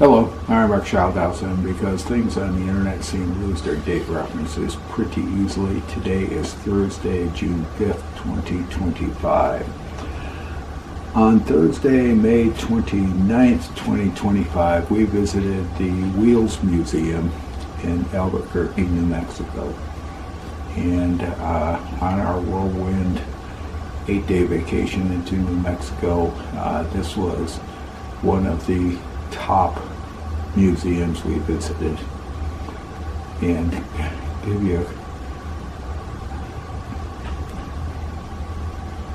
Hello, I'm Mark Schaldhausen. Because things on the internet seem to lose their date references pretty easily, today is Thursday, June 5th, 2025. On Thursday, May 29th, 2025, we visited the Wheels Museum in Albuquerque, New Mexico. And on our whirlwind 8-day vacation into New Mexico, this was one of the top museums we visited. And give you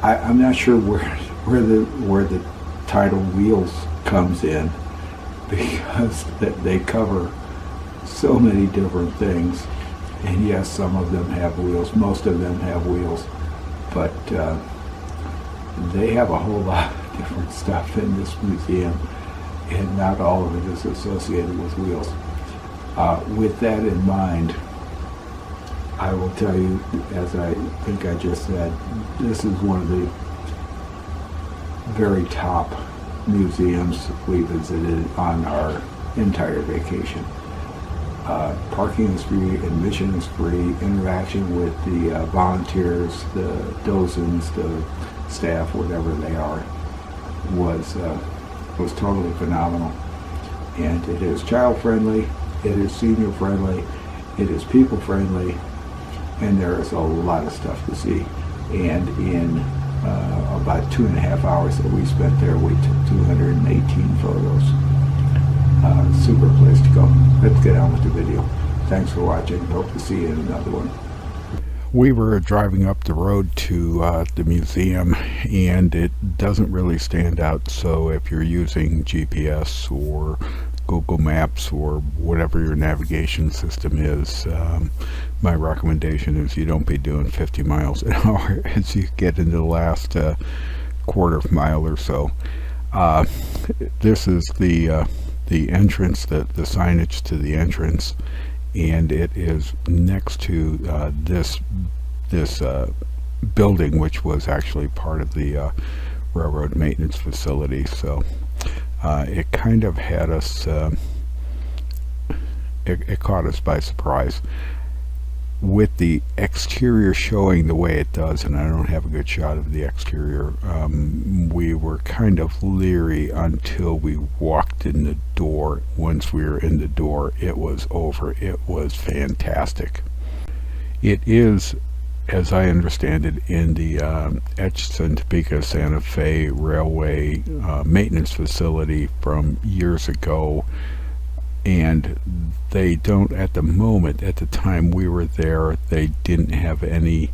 I'm not sure where the title Wheels comes in, because they cover so many different things. And yes, some of them have wheels, most of them have wheels, but they have a whole lot of different stuff in this museum, and not all of it is associated with wheels. With that in mind, I will tell you, as I think I just said, this is one of the very top museums we visited on our entire vacation. Parking is free, admission is free, interaction with the volunteers, the dozens, the staff, whatever they are, was totally phenomenal. And it is child friendly, it is senior friendly, it is people friendly, and there is a lot of stuff to see. And in about 2.5 hours that we spent there, we took 218 photos. Super place to go. Let's get on with the video. Thanks for watching. Hope to see you in another one. We were driving up the road to the museum, and it doesn't really stand out, so if you're using GPS or Google Maps or whatever your navigation system is, my recommendation is you don't be doing 50 miles an hour as you get into the last quarter mile or so. This is the entrance, the signage to the entrance, and it is next to this building, which was actually part of the railroad maintenance facility. So it kind of had us, it caught us by surprise with the exterior showing the way it does, and I don't have a good shot of the exterior. We were kind of leery until we walked in the door. Once we were in the door, it was over. It was fantastic. It is, as I understand it, in the Etchison, Topeka, Santa Fe Railway maintenance facility from years ago, and they don't, at the moment, at the time we were there, they didn't have any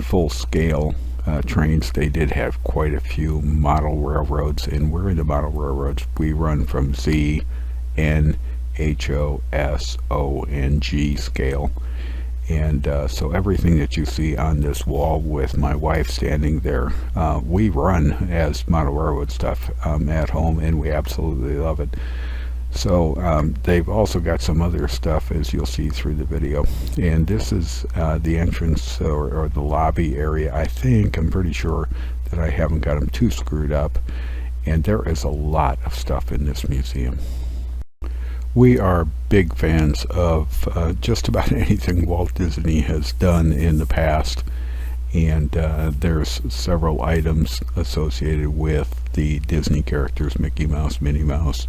full-scale trains. They did have quite a few model railroads, and we're in the model railroads. We run from Z, N, H, O, S, O, and G scale. And so everything that you see on this wall with my wife standing there, we run as model railroad stuff at home, and we absolutely love it. So they've also got some other stuff, as you'll see through the video. And this is the entrance or the lobby area. I'm pretty sure that I haven't got them too screwed up. And there is a lot of stuff in this museum. We are big fans of just about anything Walt Disney has done in the past. And there's several items associated with the Disney characters, Mickey Mouse, Minnie Mouse,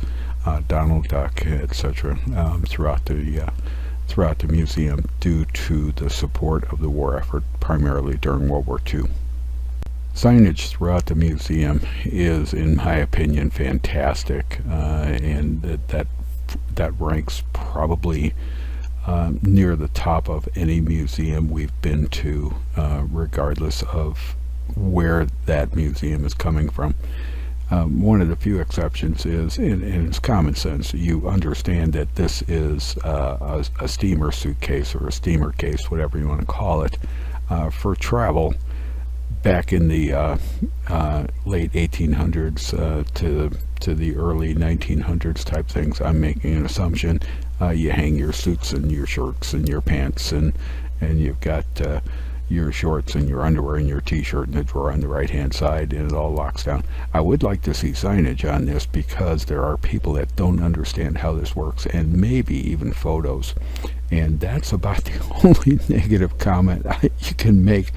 Donald Duck, etc., throughout the museum, due to the support of the war effort, primarily during World War II. Signage throughout the museum is, in my opinion, fantastic, and that ranks probably near the top of any museum we've been to, regardless of where that museum is coming from. One of the few exceptions is, and it's common sense, you understand that this is a steamer suitcase or a steamer case, whatever you want to call it, for travel back in the late 1800s to the early 1900s type things. I'm making an assumption. You hang your suits and your shirts and your pants, and you've got your shorts and your underwear and your t-shirt in the drawer on the right hand side, and it all locks down. I would like to see signage on this, because there are people that don't understand how this works, and maybe even photos. And that's about the only negative comment you can make,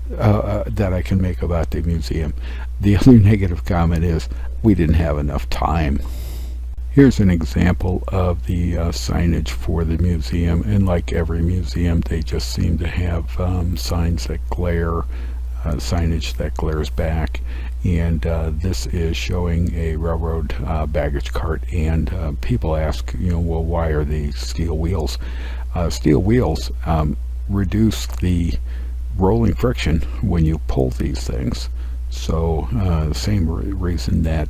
that I can make about the museum. The other negative comment is we didn't have enough time. Here's an example of the signage for the museum, and like every museum, they just seem to have signs that glare, signage that glares back. And this is showing a railroad baggage cart, and people ask, well, why are these steel wheels? Steel wheels reduce the rolling friction when you pull these things. So the same reason that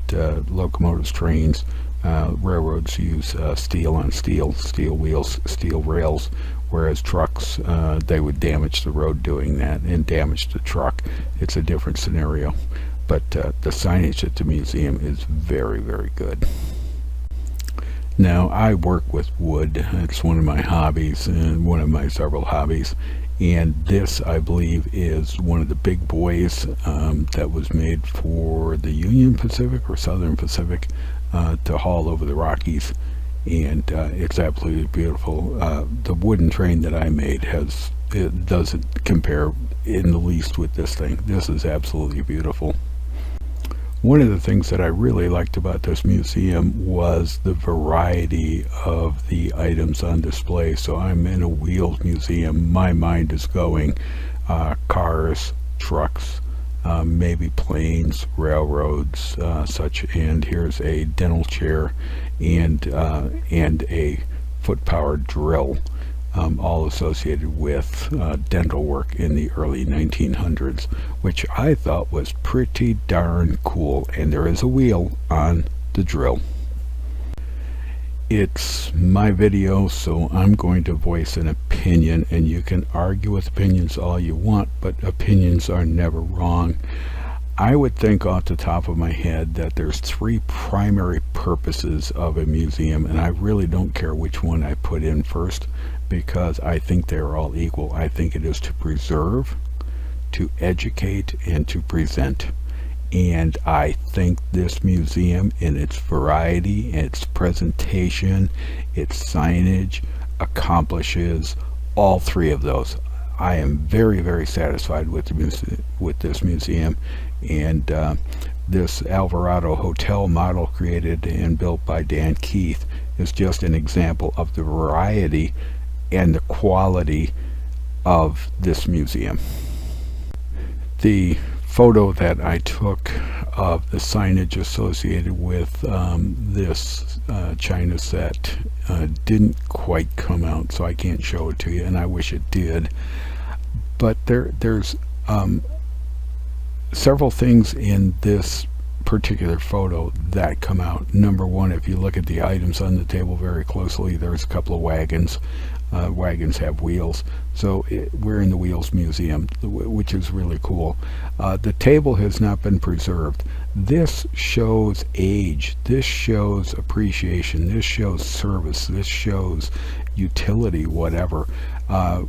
locomotives, trains, railroads use steel on steel wheels, steel rails, whereas trucks, they would damage the road doing that and damage the truck. It's a different scenario. But the signage at the museum is very, very good. Now, I work with wood. It's one of my hobbies, and one of my several hobbies. And this, I believe, is one of the big boys that was made for the Union Pacific or Southern Pacific to haul over the Rockies. And it's absolutely beautiful. The wooden train that I made it doesn't compare in the least with this thing. This is absolutely beautiful. One of the things that I really liked about this museum was the variety of the items on display. So I'm in a wheels museum. My mind is going cars, trucks, maybe planes, railroads, such. And here's a dental chair and a foot-powered drill, all associated with dental work in the early 1900s, which I thought was pretty darn cool. And there is a wheel on the drill. It's my video, so I'm going to voice an opinion, and you can argue with opinions all you want, but opinions are never wrong. I would think off the top of my head that there's 3 primary purposes of a museum, and I really don't care which one I put in first, because I think they're all equal. I think it is to preserve, to educate, and to present. And I think this museum, in its variety, its presentation, its signage, accomplishes all 3 of those. I am very, very satisfied with this museum. And this Alvarado Hotel model, created and built by Dan Keith, is just an example of the variety and the quality of this museum. The photo that I took of the signage associated with this China set didn't quite come out, so I can't show it to you, and I wish it did. But there's several things in this particular photo that come out. Number one, if you look at the items on the table very closely, there's a couple of wagons. Wagons have wheels, so we're in the Wheels Museum, which is really cool. The table has not been preserved. This shows age, this shows appreciation, this shows service, this shows utility, whatever.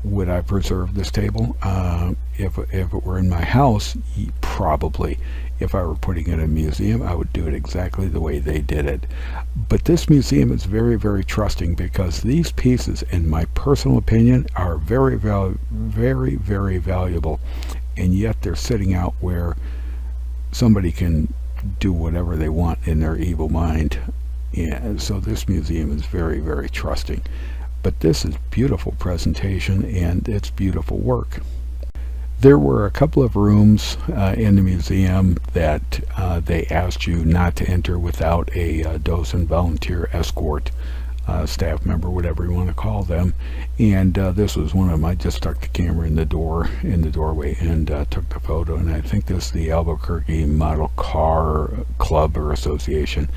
Would I preserve this table? If it were in my house, probably. If I were putting it in a museum, I would do it exactly the way they did it. But this museum is very, very trusting, because these pieces, in my personal opinion, are very, very, very valuable, and yet they're sitting out where somebody can do whatever they want in their evil mind. And so this museum is very, very trusting. But this is beautiful presentation, and it's beautiful work. There were a couple of rooms in the museum that they asked you not to enter without a docent, volunteer, escort, staff member, whatever you want to call them. And this was one of them. I just stuck the camera in the doorway, and took the photo. And I think this is the Albuquerque Model Car Club or Association.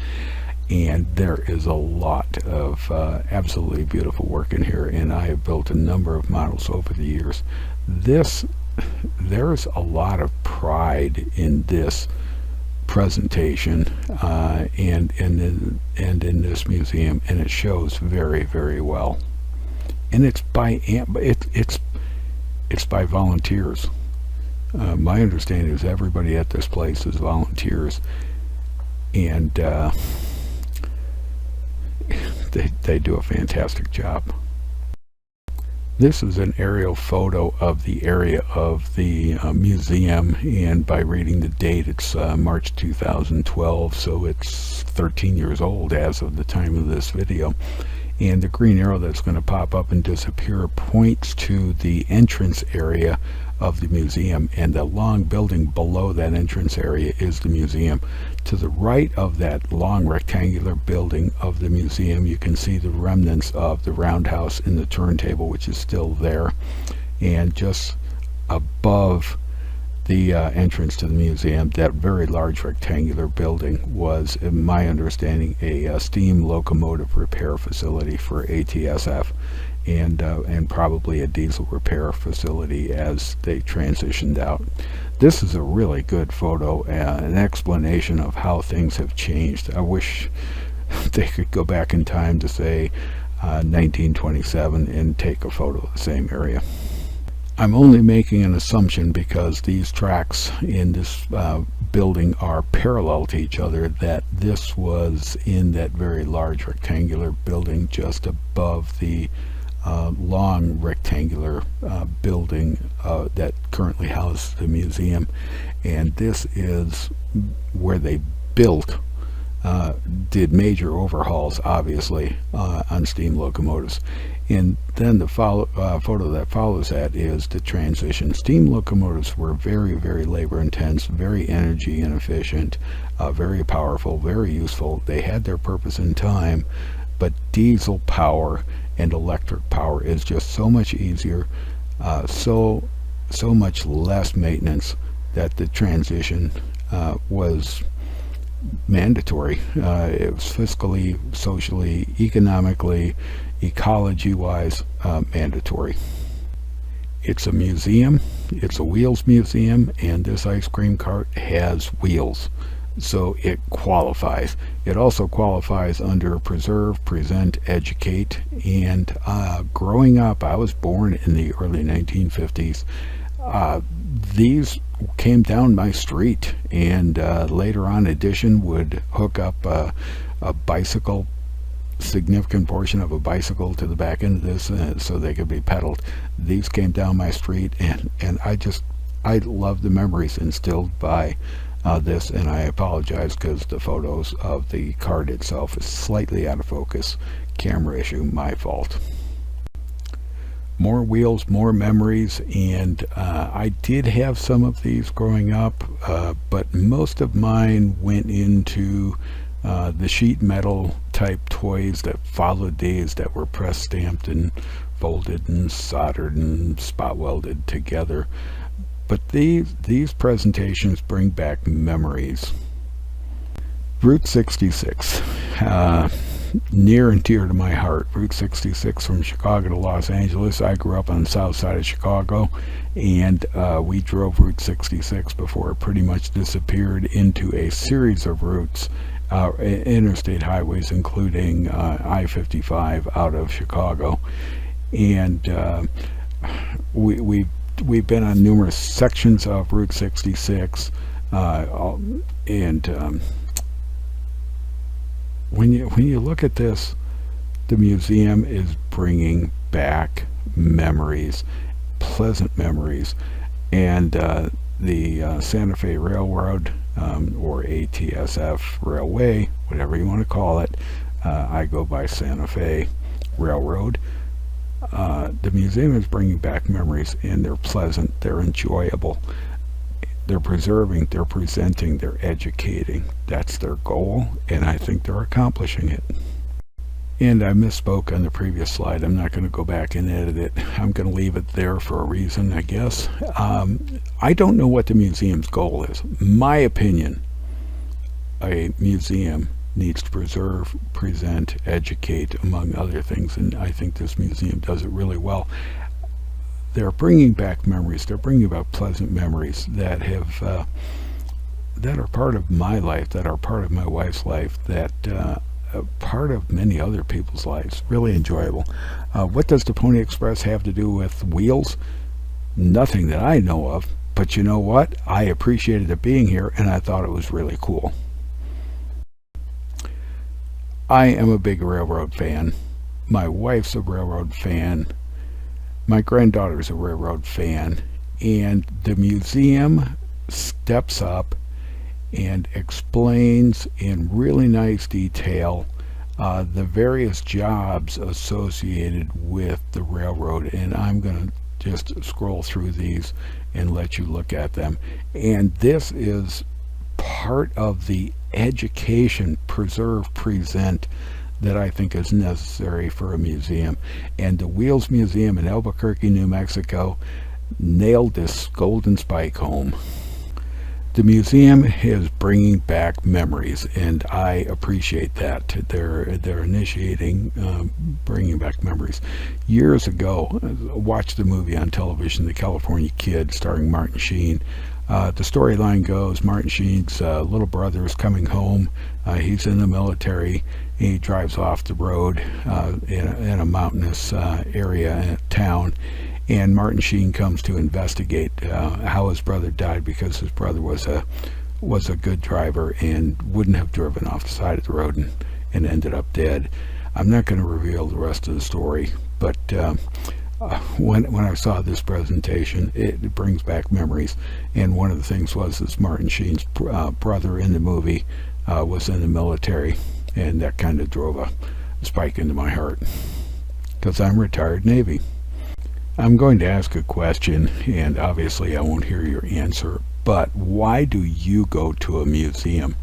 And there is a lot of absolutely beautiful work in here, and I have built a number of models over the years. There's a lot of pride in this presentation and in this museum, and it shows very, very well. And it's it's by volunteers. My understanding is everybody at this place is volunteers, and they do a fantastic job. This is an aerial photo of the area of the museum, and by reading the date, it's March 2012, so it's 13 years old as of the time of this video. And the green arrow that's going to pop up and disappear points to the entrance area of the museum, and the long building below that entrance area is the museum. To the right of that long rectangular building of the museum, you can see the remnants of the roundhouse and the turntable, which is still there. And just above the entrance to the museum, that very large rectangular building was, in my understanding, a steam locomotive repair facility for ATSF, and probably a diesel repair facility as they transitioned out. This is a really good photo, an explanation of how things have changed. I wish they could go back in time to, say, 1927 and take a photo of the same area. I'm only making an assumption, because these tracks in this building are parallel to each other, that this was in that very large rectangular building just above the long rectangular building that currently houses the museum. And this is where they built, did major overhauls, obviously, on steam locomotives. And then the photo that follows that is the transition. Steam locomotives were very, very labor intense, very energy inefficient, very powerful, very useful. They had their purpose in time, but diesel power and electric power is just so much easier, so much less maintenance, that the transition was mandatory. It was fiscally, socially, economically, ecology-wise mandatory. It's a museum, it's a wheels museum, and this ice cream cart has wheels, so it qualifies. It also qualifies under preserve, present, educate. And growing up, I was born in the early 1950s. These came down my street, and later on Edition would hook up a bicycle, significant portion of a bicycle, to the back end of this so they could be pedaled. These came down my street, and I love the memories instilled by this. And I apologize because the photos of the cart itself is slightly out of focus. Camera issue, my fault. More wheels, more memories, and I did have some of these growing up, but most of mine went into the sheet metal type toys that followed these, that were press stamped and folded and soldered and spot welded together. But these presentations bring back memories. Route 66, near and dear to my heart. Route 66 from Chicago to Los Angeles. I grew up on the south side of Chicago, and we drove Route 66 before it pretty much disappeared into a series of routes, interstate highways, including I-55 out of Chicago. And we've been on numerous sections of Route 66, and when you look at this, the museum is bringing back memories, pleasant memories. And the Santa Fe Railroad, or ATSF Railway, whatever you want to call it, I go by Santa Fe Railroad. The museum is bringing back memories, and they're pleasant, they're enjoyable, they're preserving, they're presenting, they're educating. That's their goal, and I think they're accomplishing it. And I misspoke on the previous slide. I'm not going to go back and edit it. I'm going to leave it there for a reason, I guess. I don't know what the museum's goal is. My opinion, a museum needs to preserve, present, educate, among other things, and I think this museum does it really well. They're bringing back memories. They're bringing back pleasant memories that have that are part of my life, that are part of my wife's life, that part of many other people's lives. Really enjoyable. What does the Pony Express have to do with wheels? Nothing that I know of, but you know what? I appreciated it being here, and I thought it was really cool. I am a big railroad fan. My wife's a railroad fan. My granddaughter's a railroad fan. And the museum steps up and explains in really nice detail the various jobs associated with the railroad. And I'm going to just scroll through these and let you look at them. And this is part of the education, preserve, present, that I think is necessary for a museum. And the Wheels Museum in Albuquerque, New Mexico nailed this golden spike home. The museum is bringing back memories, and I appreciate that. They're initiating bringing back memories. Years ago, I watched the movie on television, The California Kid, starring Martin Sheen. The storyline goes, Martin Sheen's little brother is coming home. He's in the military. He drives off the road in a mountainous area in a town. And Martin Sheen comes to investigate how his brother died, because his brother was a good driver and wouldn't have driven off the side of the road and ended up dead. I'm not going to reveal the rest of the story, but when I saw this presentation, it brings back memories. And one of the things was Martin Sheen's brother in the movie was in the military, and that kind of drove a spike into my heart, because I'm retired Navy. I'm going to ask a question, and obviously I won't hear your answer, but why do you go to a museum?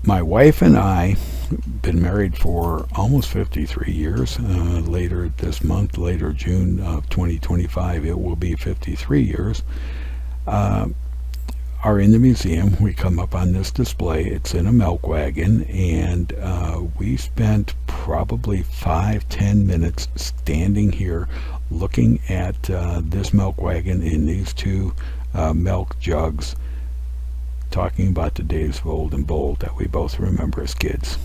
My wife and I have been married for almost 53 years. Later this month, later June of 2025, it will be 53 years. Are in the museum. We come up on this display. It's in a milk wagon, and we spent probably 5-10 minutes standing here looking at this milk wagon in these two milk jugs, talking about the days of old and bold that we both remember as kids.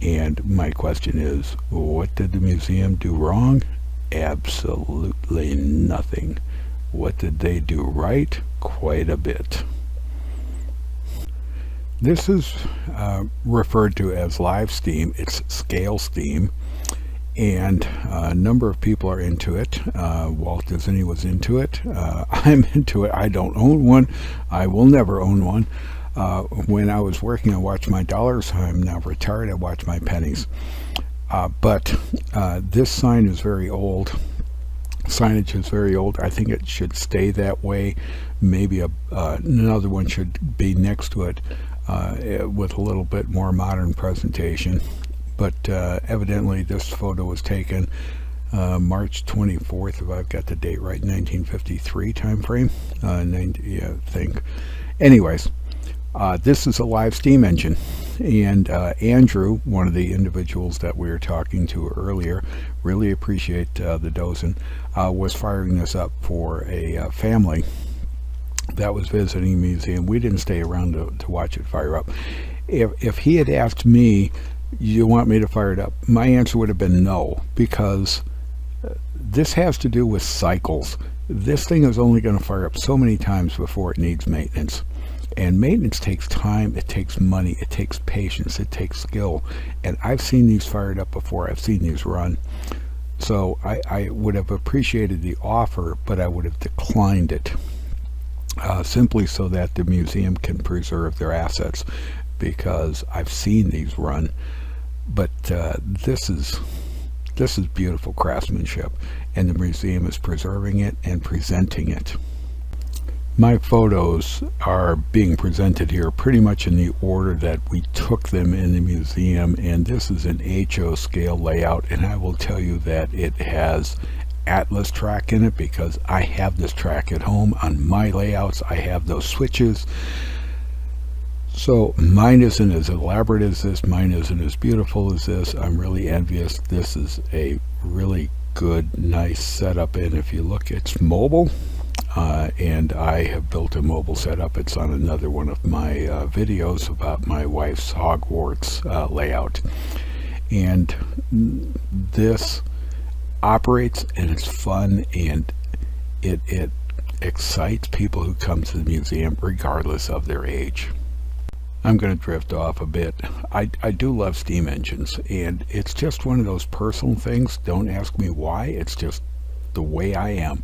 And my question is, what did the museum do wrong? Absolutely nothing. What did they do right? Quite a bit. This is referred to as live steam. It's scale steam, and a number of people are into it. Walt Disney was into it. I'm into it. I don't own one. I will never own one. When I was working, I watched my dollars. I'm now retired. I watch my pennies. But this sign is very old. Signage is very old. I think it should stay that way. Maybe another one should be next to it with a little bit more modern presentation. But evidently this photo was taken March 24th, if I've got the date right, 1953 time frame. I think. Anyways, this is a live steam engine, and Andrew, one of the individuals that we were talking to earlier, really appreciate the dozen, was firing this up for a family that was visiting the museum. We didn't stay around to watch it fire up. If he had asked me, you want me to fire it up, my answer would have been no, because this has to do with cycles. This thing is only going to fire up so many times before it needs maintenance. And maintenance takes time, it takes money, it takes patience, it takes skill. And I've seen these fired up before, I've seen these run. So I would have appreciated the offer, but I would have declined it, simply so that the museum can preserve their assets, because I've seen these run. But this is beautiful craftsmanship, and the museum is preserving it and presenting it. My photos are being presented here pretty much in the order that we took them in the museum, and this is an HO scale layout, and I will tell you that it has Atlas track in it, because I have this track at home on my layouts. I have those switches. So mine isn't as elaborate as this, mine isn't as beautiful as this. I'm really envious. This is a really good, nice setup, and if you look, it's mobile. And I have built a mobile setup. It's on another one of my videos about my wife's Hogwarts layout. And this operates, and it's fun, and It excites people who come to the museum regardless of their age. I'm going to drift off a bit. I do love steam engines, and it's just one of those personal things. Don't ask me why. It's just the way I am.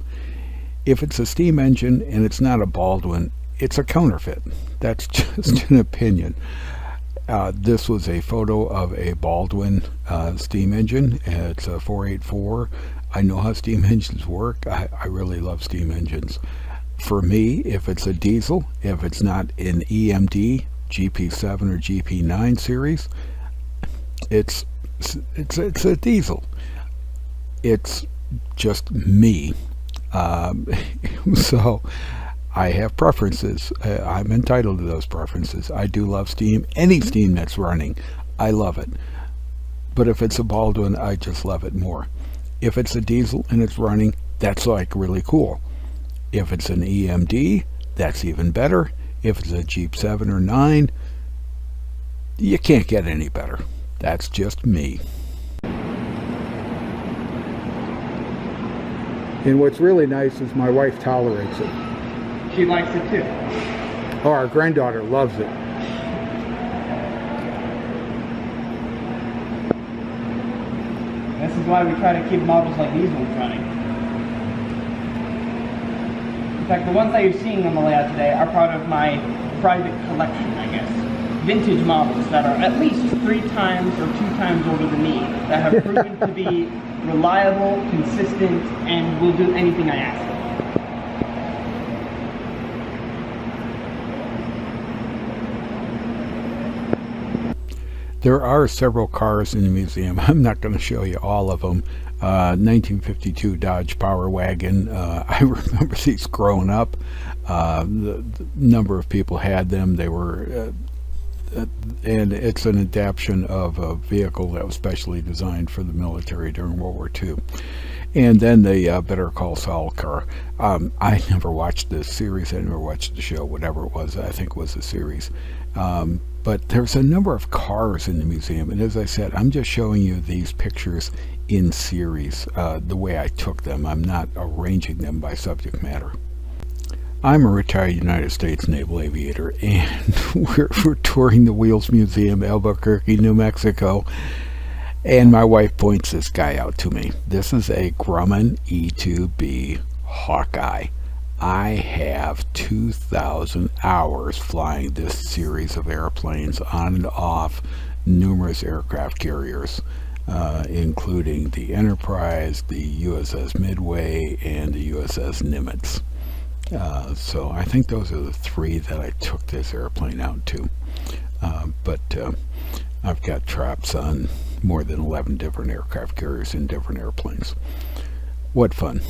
If it's a steam engine and it's not a Baldwin, it's a counterfeit. That's just an opinion. This was a photo of a Baldwin steam engine. It's a 484. I know how steam engines work. I really love steam engines. For me, if it's a diesel, if it's not an EMD, GP7 or GP9 series, it's a diesel. It's just me. So I have preferences. I'm entitled to those preferences. I do love steam. Any steam that's running, I love it. But if it's a Baldwin, I just love it more. If it's a diesel and it's running, that's like really cool. If it's an EMD, that's even better. If it's a Jeep 7 or 9, you can't get any better. That's just me. And what's really nice is my wife tolerates it. She likes it too. Oh, our granddaughter loves it. This is why we try to keep models like these ones running. In fact, the ones that you're seeing on the layout today are part of my private collection, I guess. Vintage models that are at least 3 times or 2 times older than me, that have proven to be reliable, consistent, and will do anything I ask. There are several cars in the museum. I'm not going to show you all of them. 1952 Dodge Power Wagon. I remember these growing up. The number of people had them. They were, and it's an adaptation of a vehicle that was specially designed for the military during World War II. And then the Better Call Saul car. I never watched this series. I never watched the show, whatever it was. I think it was a series. But there's a number of cars in the museum, and as I said, I'm just showing you these pictures in series, the way I took them. I'm not arranging them by subject matter. I'm a retired United States Naval Aviator, and we're touring the Wheels Museum, Albuquerque, New Mexico, and my wife points this guy out to me. This is a Grumman E2B Hawkeye. I have 2,000 hours flying this series of airplanes on and off numerous aircraft carriers, including the Enterprise, the USS Midway, and the USS Nimitz. So I think those are the 3 that I took this airplane out to. But I've got traps on more than 11 different aircraft carriers in different airplanes. What fun.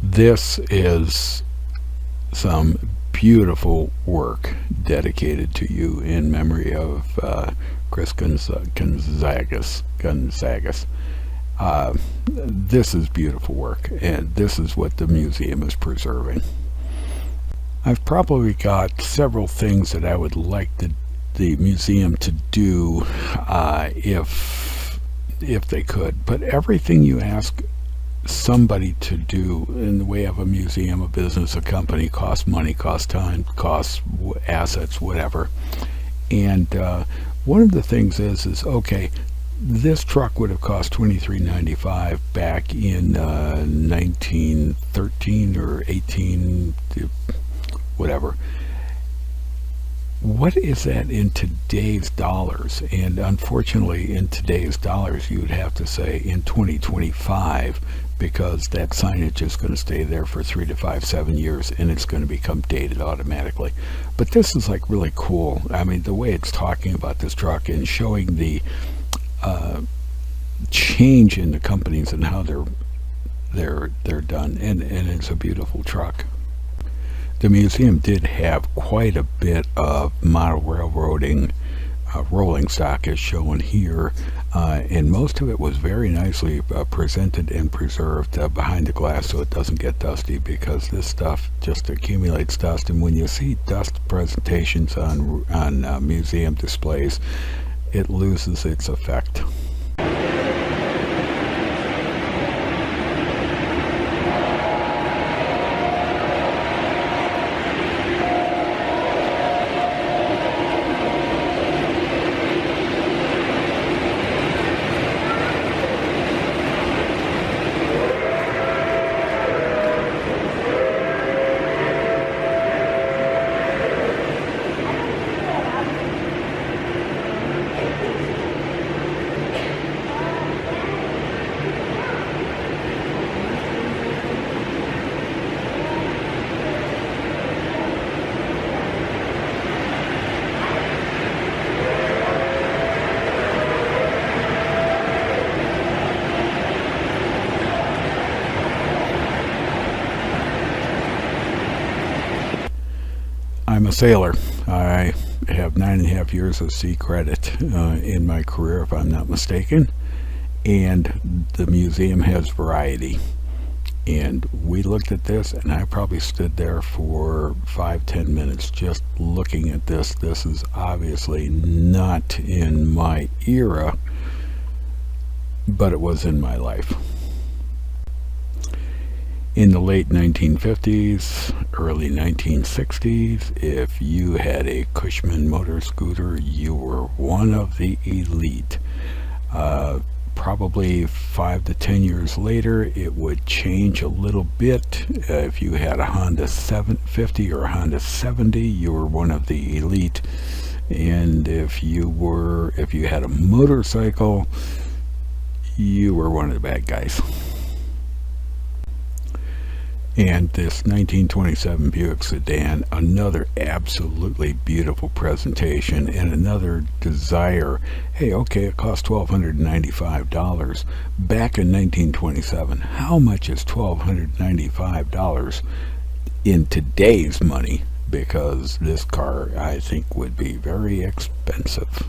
This is some beautiful work dedicated to you in memory of Chris Gonzagas. This is beautiful work, and this is what the museum is preserving. I've probably got several things that I would like the museum to do if they could, but everything you ask somebody to do in the way of a museum, a business, a company costs money, costs time, costs assets, whatever. And one of the things is okay, this truck would have cost $23.95 back in 1913 or 18, whatever. What is that in today's dollars? And unfortunately, in today's dollars, you would have to say in 2025, because that signage is going to stay there for 3 to 5, 7 years, and it's going to become dated automatically. But this is like really cool. I mean, the way it's talking about this truck and showing the change in the companies and how they're done, and it's a beautiful truck. The museum did have quite a bit of model railroading rolling stock, as shown here, and most of it was very nicely presented and preserved behind the glass so it doesn't get dusty, because this stuff just accumulates dust, and when you see dust presentations on museum displays, it loses its effect. I'm a sailor. I have 9.5 years of sea credit in my career, if I'm not mistaken. And the museum has variety. And we looked at this, and I probably stood there for 5-10 minutes just looking at this. This is obviously not in my era, but it was in my life. In the late 1950s, early 1960s, if you had a Cushman motor scooter, you were one of the elite. Probably 5 to 10 years later, it would change a little bit. If you had a Honda 750 or a Honda 70, you were one of the elite. And if you had a motorcycle, you were one of the bad guys. And this 1927 Buick sedan, another absolutely beautiful presentation and another desire. Hey, okay, it cost $1,295 back in 1927. How much is $1,295 in today's money? Because this car, I think, would be very expensive.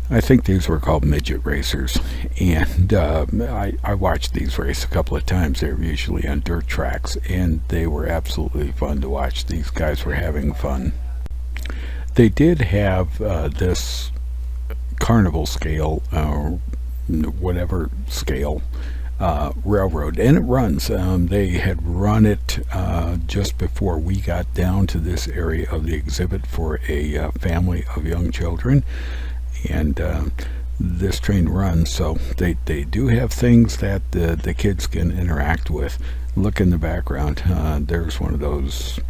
I think these were called midget racers, and I watched these race a couple of times. They were usually on dirt tracks, and they were absolutely fun to watch. These guys were having fun. They did have this carnival scale, whatever scale, railroad, and it runs. They had run it just before we got down to this area of the exhibit for a family of young children. And this train runs, so they do have things that the kids can interact with. Look in the background. There's one of those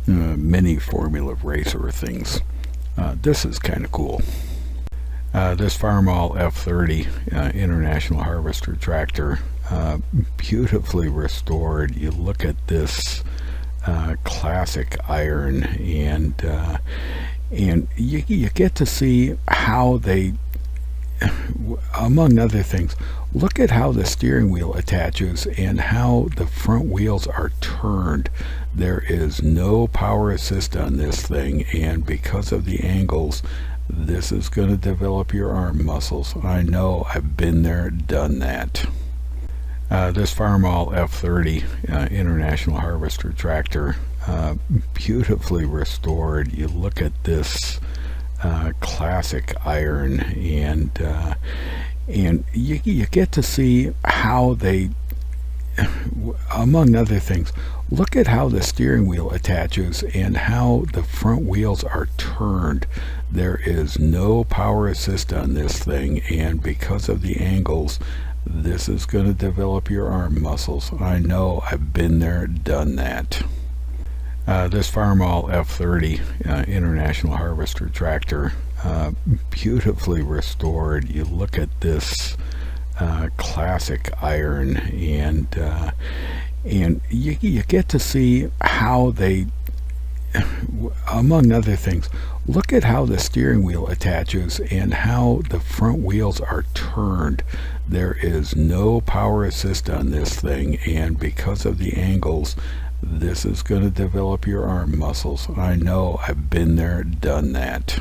mini Formula Racer things. This is kind of cool. This Farmall F30 International Harvester tractor, beautifully restored. You look at this classic iron, and you get to see how they, among other things, look at how the steering wheel attaches and how the front wheels are turned. There is no power assist on this thing, and because of the angles, this is going to develop your arm muscles. I know, I've been there, done that. This Farmall F30 International Harvester tractor, beautifully restored. You look at this classic iron, and you get to see how they, among other things, look at how the steering wheel attaches and how the front wheels are turned. There is no power assist on this thing, and because of the angles, this is going to develop your arm muscles. I know, I've been there, done that. This Farmall F30 International Harvester tractor, beautifully restored. You look at this classic iron, and you get to see how they, among other things, look at how the steering wheel attaches and how the front wheels are turned. There is no power assist on this thing, and because of the angles, this is going to develop your arm muscles. I know, I've been there, done that.